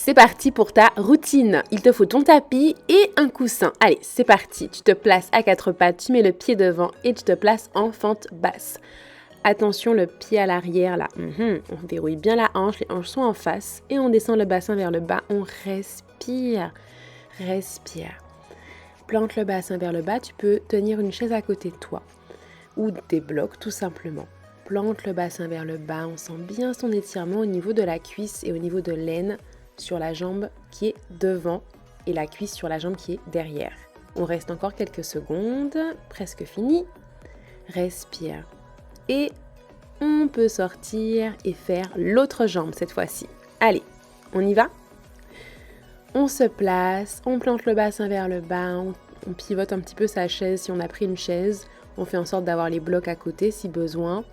c'est parti pour ta routine. Il te faut ton tapis et un coussin. Allez, c'est parti. Tu te places à quatre pattes, tu mets le pied devant et tu te places en fente basse. Attention, le pied à l'arrière là. On verrouille bien la hanche, les hanches sont en face et on descend le bassin vers le bas. On respire. Respire. Plante le bassin vers le bas. Tu peux tenir une chaise à côté de toi ou des blocs tout simplement. Plante le bassin vers le bas. On sent bien son étirement au niveau de la cuisse et au niveau de l'aine sur la jambe qui est devant et la cuisse sur la jambe qui est derrière. On reste encore quelques secondes, presque fini. Respire. Et on peut sortir et faire l'autre jambe cette fois-ci. Allez, on y va? On se place, on plante le bassin vers le bas, on pivote un petit peu sa chaise si on a pris une chaise. On fait en sorte d'avoir les blocs à côté si besoin.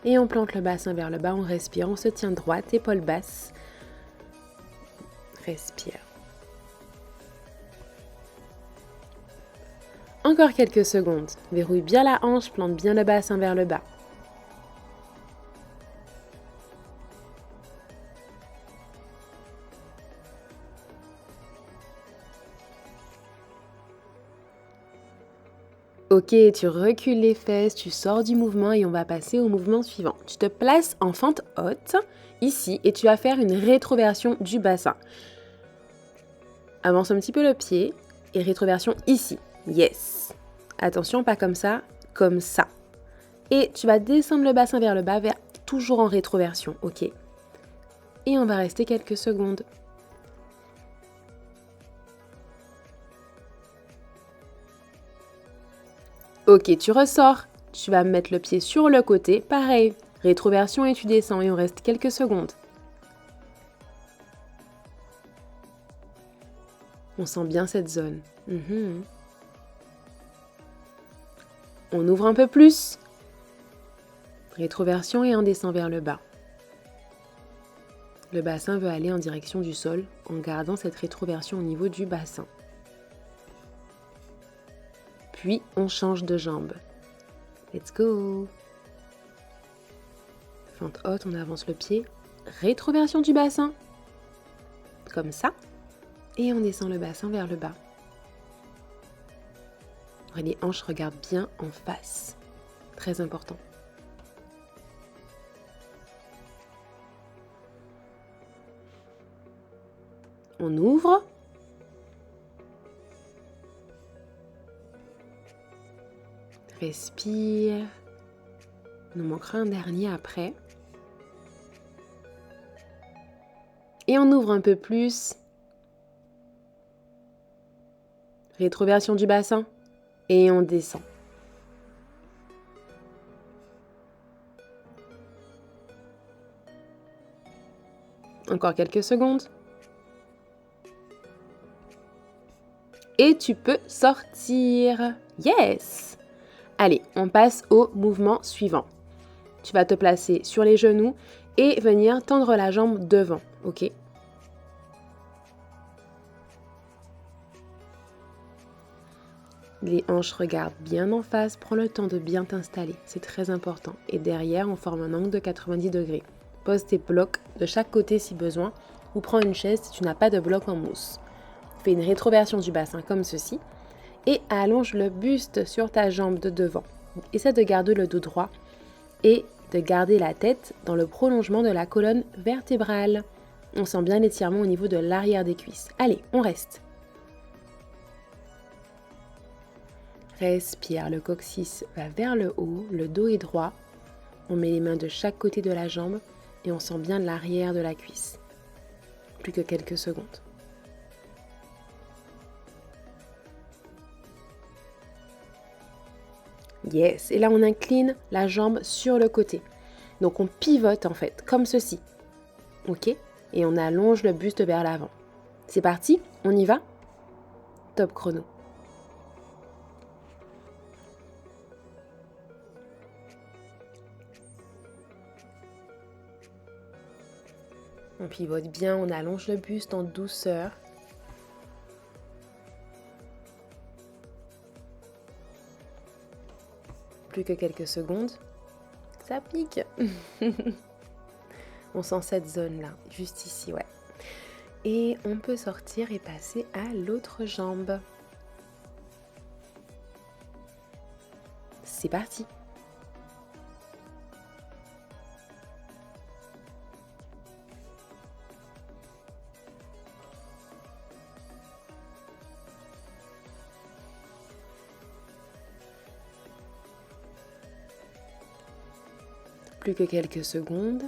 Et on plante le bassin vers le bas, on respire, on se tient droite, épaules basses. Respire. Encore quelques secondes. Verrouille bien la hanche, plante bien le bassin vers le bas. Ok, tu recules les fesses, tu sors du mouvement et on va passer au mouvement suivant. Tu te places en fente haute, ici, et tu vas faire une rétroversion du bassin. Avance un petit peu le pied et rétroversion ici. Yes. Attention, pas comme ça, comme ça. Et tu vas descendre le bassin vers le bas, toujours en rétroversion, ok? Et on va rester quelques secondes. Ok, tu ressors. Tu vas mettre le pied sur le côté, pareil. Rétroversion et tu descends et on reste quelques secondes. On sent bien cette zone. On ouvre un peu plus. Rétroversion et on descend vers le bas. Le bassin veut aller en direction du sol en gardant cette rétroversion au niveau du bassin. Puis on change de jambe. Let's go! Fente haute, on avance le pied. Rétroversion du bassin. Comme ça. Et on descend le bassin vers le bas. Les hanches regardent bien en face. Très important. On ouvre. Respire. Il nous manquera un dernier après. Et on ouvre un peu plus. Rétroversion du bassin. Et on descend. Encore quelques secondes. Et tu peux sortir. Yes! Allez, on passe au mouvement suivant. Tu vas te placer sur les genoux et venir tendre la jambe devant, ok? Les hanches regardent bien en face, prends le temps de bien t'installer, c'est très important. Et derrière, on forme un angle de 90 degrés. Pose tes blocs de chaque côté si besoin, ou prends une chaise si tu n'as pas de bloc en mousse. Fais une rétroversion du bassin comme ceci, et allonge le buste sur ta jambe de devant. Essaie de garder le dos droit et de garder la tête dans le prolongement de la colonne vertébrale. On sent bien l'étirement au niveau de l'arrière des cuisses. Allez, on reste. Respire, le coccyx va vers le haut, le dos est droit. On met les mains de chaque côté de la jambe et on sent bien l'arrière de la cuisse. Plus que quelques secondes. Yes, et là on incline la jambe sur le côté. Donc on pivote en fait, comme ceci. Ok? Et on allonge le buste vers l'avant. C'est parti, on y va? Top chrono. On pivote bien, on allonge le buste en douceur. Plus que quelques secondes. Ça pique. On sent cette zone-là, juste ici, ouais. Et on peut sortir et passer à l'autre jambe. C'est parti. Plus que quelques secondes.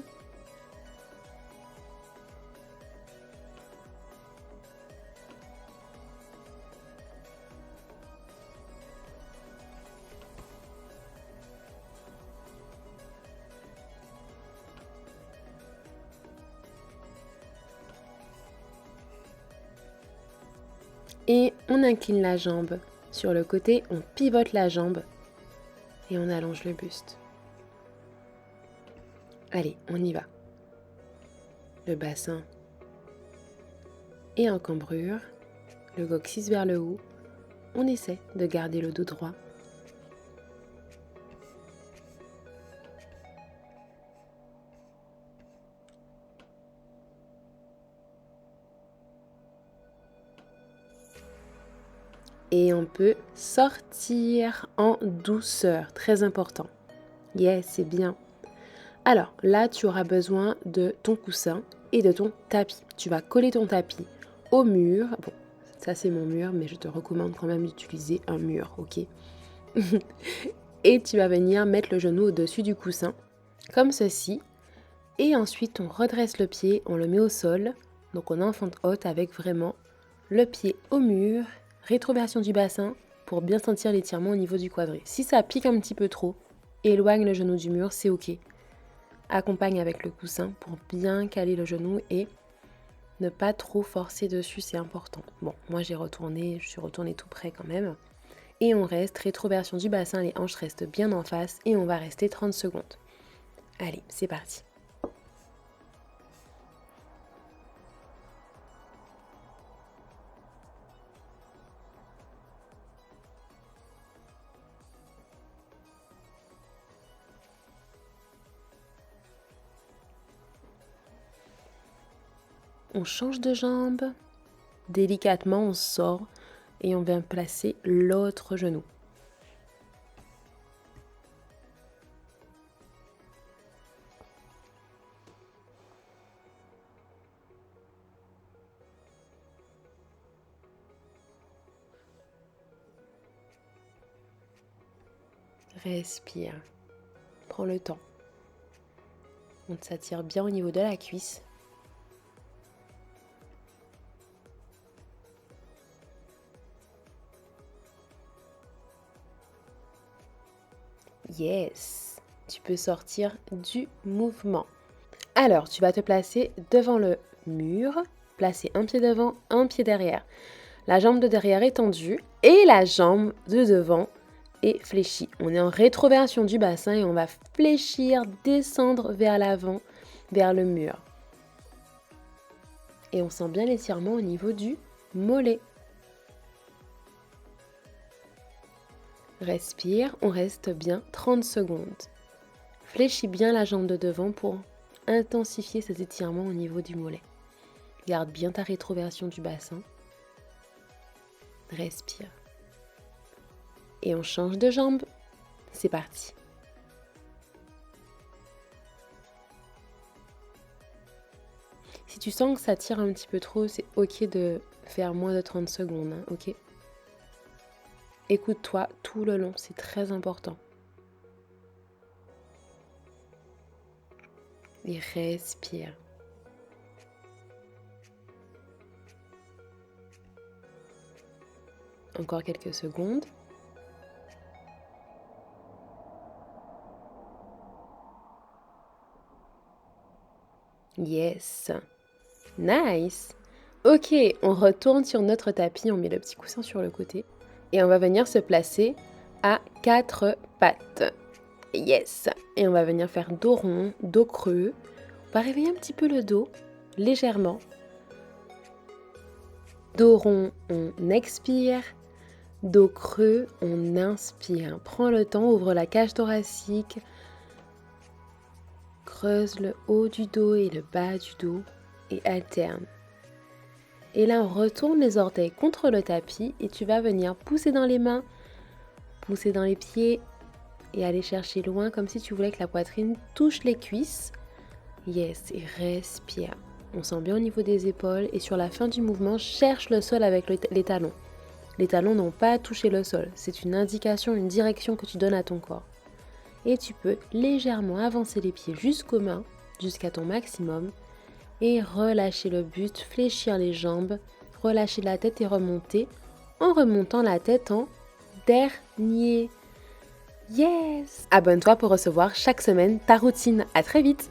Et on incline la jambe sur le côté, on pivote la jambe et on allonge le buste. Allez, on y va. Le bassin est en cambrure, le coccyx vers le haut. On essaie de garder le dos droit. Et on peut sortir en douceur, très important. Yes, c'est bien. Alors là, tu auras besoin de ton coussin et de ton tapis. Tu vas coller ton tapis au mur. Bon, ça c'est mon mur, mais je te recommande quand même d'utiliser un mur, ok? Et tu vas venir mettre le genou au-dessus du coussin, comme ceci. Et ensuite, on redresse le pied, on le met au sol. Donc on enfante haute avec vraiment le pied au mur, rétroversion du bassin pour bien sentir l'étirement au niveau du quadri. Si ça pique un petit peu trop, éloigne le genou du mur, c'est ok. Accompagne avec le coussin pour bien caler le genou et ne pas trop forcer dessus, c'est important. Bon, moi je suis retournée tout près quand même. Et on reste, rétroversion du bassin, les hanches restent bien en face et on va rester 30 secondes. Allez, c'est parti. On change de jambe. Délicatement, on sort et on vient placer l'autre genou. Respire. Prends le temps. On s'attire bien au niveau de la cuisse. Yes, tu peux sortir du mouvement. Alors, tu vas te placer devant le mur, placer un pied devant, un pied derrière. La jambe de derrière est tendue et la jambe de devant est fléchie. On est en rétroversion du bassin et on va fléchir, descendre vers l'avant, vers le mur. Et on sent bien l'étirement au niveau du mollet. Respire, on reste bien 30 secondes. Fléchis bien la jambe de devant pour intensifier cet étirement au niveau du mollet. Garde bien ta rétroversion du bassin. Respire. Et on change de jambe. C'est parti. Si tu sens que ça tire un petit peu trop, c'est ok de faire moins de 30 secondes, hein, ok? Écoute-toi tout le long, c'est très important. Et respire. Encore quelques secondes. Yes. Nice. Ok, on retourne sur notre tapis, on met le petit coussin sur le côté. Et on va venir se placer à 4 pattes. Yes. Et on va venir faire dos rond, dos creux. On va réveiller un petit peu le dos, légèrement. Dos rond, on expire. Dos creux, on inspire. Prends le temps, ouvre la cage thoracique. Creuse le haut du dos et le bas du dos et alterne. Et là, on retourne les orteils contre le tapis et tu vas venir pousser dans les mains, pousser dans les pieds et aller chercher loin comme si tu voulais que la poitrine touche les cuisses. Yes, et respire. On sent bien au niveau des épaules et sur la fin du mouvement, cherche le sol avec les talons. Les talons n'ont pas à toucher le sol, c'est une indication, une direction que tu donnes à ton corps. Et tu peux légèrement avancer les pieds jusqu'aux mains, jusqu'à ton maximum, et relâcher le buste, fléchir les jambes, relâcher la tête et remonter, en remontant la tête en dernier. Yes! Abonne-toi pour recevoir chaque semaine ta routine. À très vite!